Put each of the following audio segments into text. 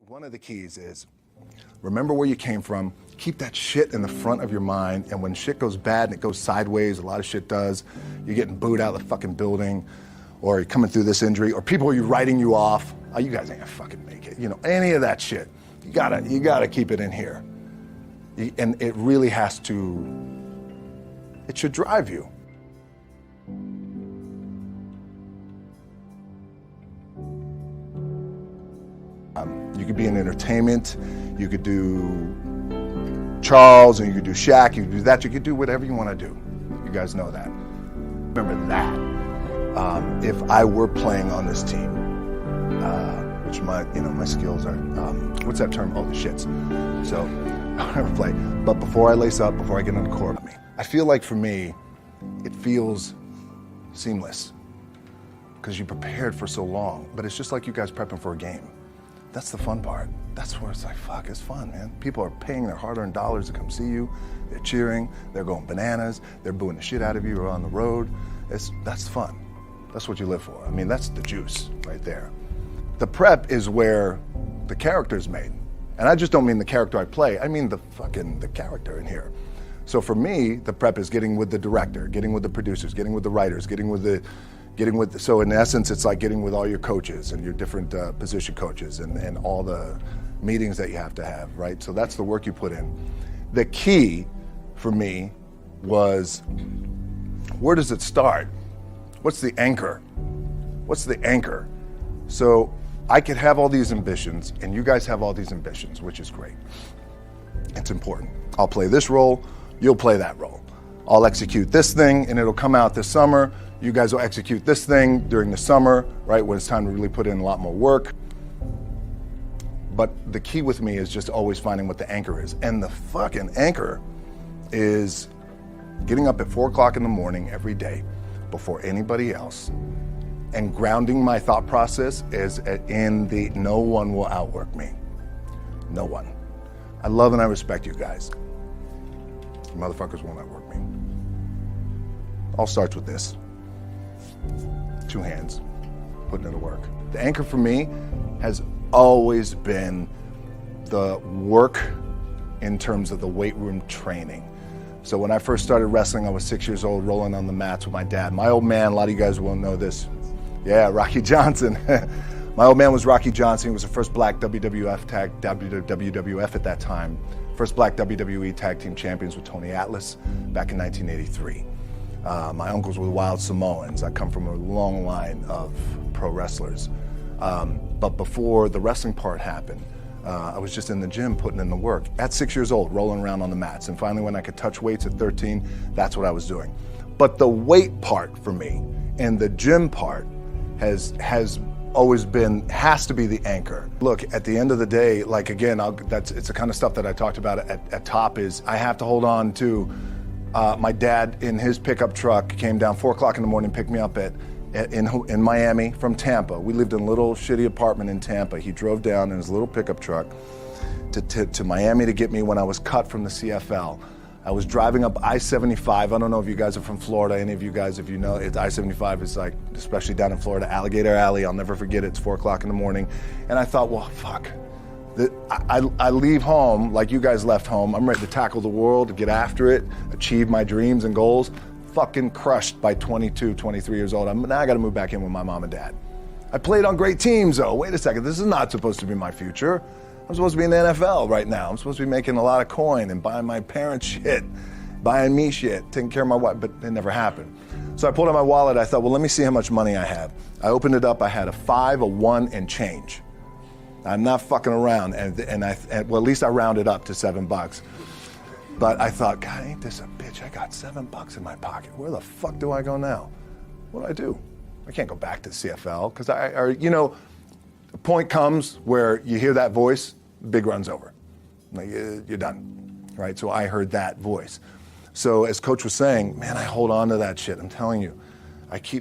One of the keys is remember where you came from, keep that shit in the front of your mind, and when shit goes bad and it goes sideways, a lot of shit does, you're getting booed out of the fucking building, or you're coming through this injury, or people are writing you off, oh, you guys ain't gonna fucking make it, any of that shit. You gotta keep it in here. And it really has to, it should drive you. You could be in entertainment, you could do Charles, and you could do Shaq, you could do that, you could do whatever you want to do. You guys know that. Remember that. If I were playing on this team, which my skills are, what's that term? Oh, the shits. So I never play. But before I lace up, before I get on the court, I feel like for me, it feels seamless because you prepared for so long. But it's just like you guys prepping for a game. That's the fun part. That's where it's like, fuck, it's fun, man. People are paying their hard-earned dollars to come see you. They're cheering, they're going bananas, they're booing the shit out of you or on the road. That's fun. That's what you live for. I mean, that's the juice right there. The prep is where the character's made. And I just don't mean the character I play, I mean the character in here. So for me, the prep is getting with the director, getting with the producers, getting with the writers, so in essence, it's like getting with all your coaches and your different position coaches and all the meetings that you have to have, right? So that's the work you put in. The key for me was, where does it start? What's the anchor? What's the anchor? So I could have all these ambitions and you guys have all these ambitions, which is great. It's important. I'll play this role, you'll play that role. I'll execute this thing and it'll come out this summer. You guys will execute this thing during the summer, right, when it's time to really put in a lot more work. But the key with me is just always finding what the anchor is. And the fucking anchor is getting up at 4 o'clock in the morning every day before anybody else and grounding my thought process is in the no one will outwork me. No one. I love and I respect you guys. You motherfuckers won't outwork me. All starts with this. 2 hands, putting it to work. The anchor for me has always been the work in terms of the weight room training. So when I first started wrestling, I was 6 years old, rolling on the mats with my dad. My old man, a lot of you guys won't know this. Yeah, Rocky Johnson. My old man was Rocky Johnson. He was the first black WWF at that time. First black WWE tag team champions with Tony Atlas back in 1983. My uncles were wild Samoans. I come from a long line of pro wrestlers. But before the wrestling part happened, I was just in the gym putting in the work. At 6 years old, rolling around on the mats. And finally, when I could touch weights at 13, that's what I was doing. But the weight part for me and the gym part has always has to be the anchor. Look, at the end of the day, like again, it's the kind of stuff that I talked about at top is I have to hold on to. My dad in his pickup truck came down 4 o'clock in the morning, picked me up in Miami from Tampa. We lived in a little shitty apartment in Tampa. He drove down in his little pickup truck to Miami to get me when I was cut from the CFL. I was driving up I-75. I don't know if you guys are from Florida, any of you guys, if you know, I-75 is like, especially down in Florida, Alligator Alley. I'll never forget it. It's 4 o'clock in the morning. And I thought, well, fuck. I leave home like you guys left home. I'm ready to tackle the world, to get after it, achieve my dreams and goals. Fucking crushed by 22, 23 years old. Now I got to move back in with my mom and dad. I played on great teams though. Wait a second, this is not supposed to be my future. I'm supposed to be in the NFL right now. I'm supposed to be making a lot of coin and buying my parents shit, buying me shit, taking care of my wife, but it never happened. So I pulled out my wallet. I thought, well, let me see how much money I have. I opened it up. I had a 5, a 1, and change. I'm not fucking around, and well, at least I rounded up to $7. But I thought, God, ain't this a bitch? I got $7 in my pocket. Where the fuck do I go now? What do I do? I can't go back to the CFL because the point comes where you hear that voice, big run's over. Like, you're done, right? So I heard that voice. So as Coach was saying, man, I hold on to that shit. I'm telling you,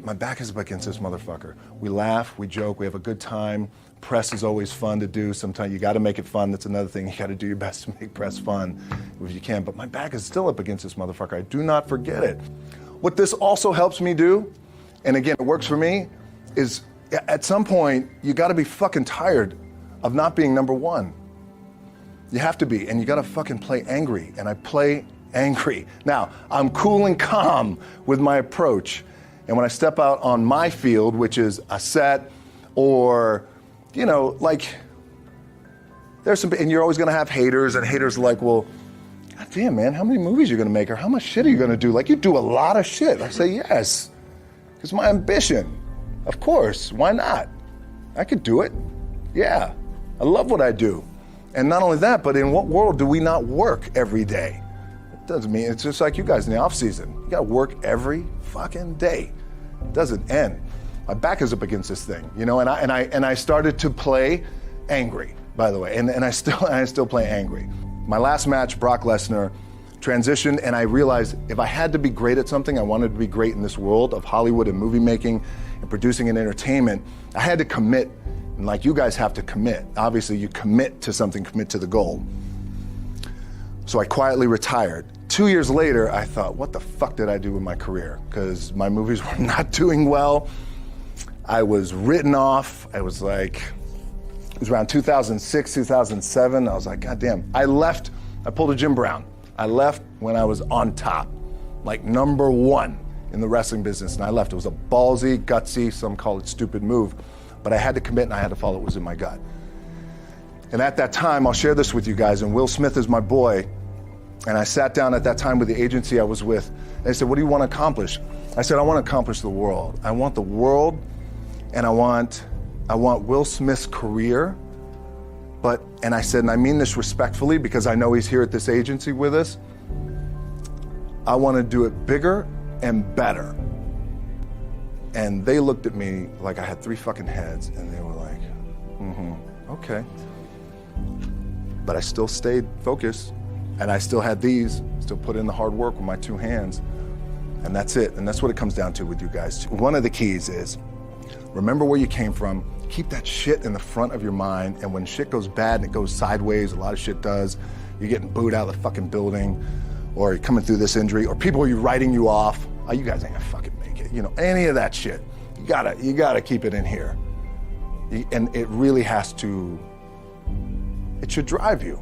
my back is up against this motherfucker. We laugh, we joke, we have a good time. Press is always fun to do. Sometimes you got to make it fun. That's another thing. You got to do your best to make press fun if you can. But my back is still up against this motherfucker. I do not forget it. What this also helps me do, and again, it works for me, is at some point, you got to be fucking tired of not being number one. You have to be, and you gotta fucking play angry, and I play angry. Now, I'm cool and calm with my approach, and when I step out on my field, which is a set, or, you know, like, there's some, and you're always gonna have haters, and haters are like, well, God damn, man, how many movies are you gonna make, or how much shit are you gonna do? Like, you do a lot of shit. I say, yes, it's my ambition. Of course, why not? I could do it. Yeah, I love what I do. And not only that, but in what world do we not work every day? It doesn't mean, it's just like you guys in the off season. You gotta work every fucking day. It doesn't end. My back is up against this thing, you know, and I started to play angry, by the way, and I still play angry. My last match, Brock Lesnar, transitioned, and I realized if I had to be great at something, I wanted to be great in this world of Hollywood and movie making and producing and entertainment, I had to commit. And like you guys have to commit. Obviously, you commit to something, commit to the goal. So I quietly retired. 2 years later, I thought, what the fuck did I do with my career? Because my movies were not doing well. I was written off. I was like, it was around 2006, 2007. I was like, God damn. I left, I pulled a Jim Brown. I left when I was on top, like number one in the wrestling business, and I left. It was a ballsy, gutsy, some call it stupid move. But I had to commit and I had to follow what was in my gut. And at that time, I'll share this with you guys, and Will Smith is my boy, and I sat down at that time with the agency I was with, and they said, what do you want to accomplish? I said, I want to accomplish the world. I want the world, and I want Will Smith's career, and I said, and I mean this respectfully because I know he's here at this agency with us, I want to do it bigger and better. And they looked at me like I had three fucking heads, and they were like, okay. But I still stayed focused, and I still had still put in the hard work with my two hands, and that's it. And that's what it comes down to with you guys. One of the keys is, remember where you came from, keep that shit in the front of your mind, and when shit goes bad and it goes sideways, a lot of shit does, you're getting booed out of the fucking building, or you're coming through this injury, or people are writing you off, oh, you guys ain't gonna fucking make it. You know, any of that shit. You gotta keep it in here. And it really has to, it should drive you.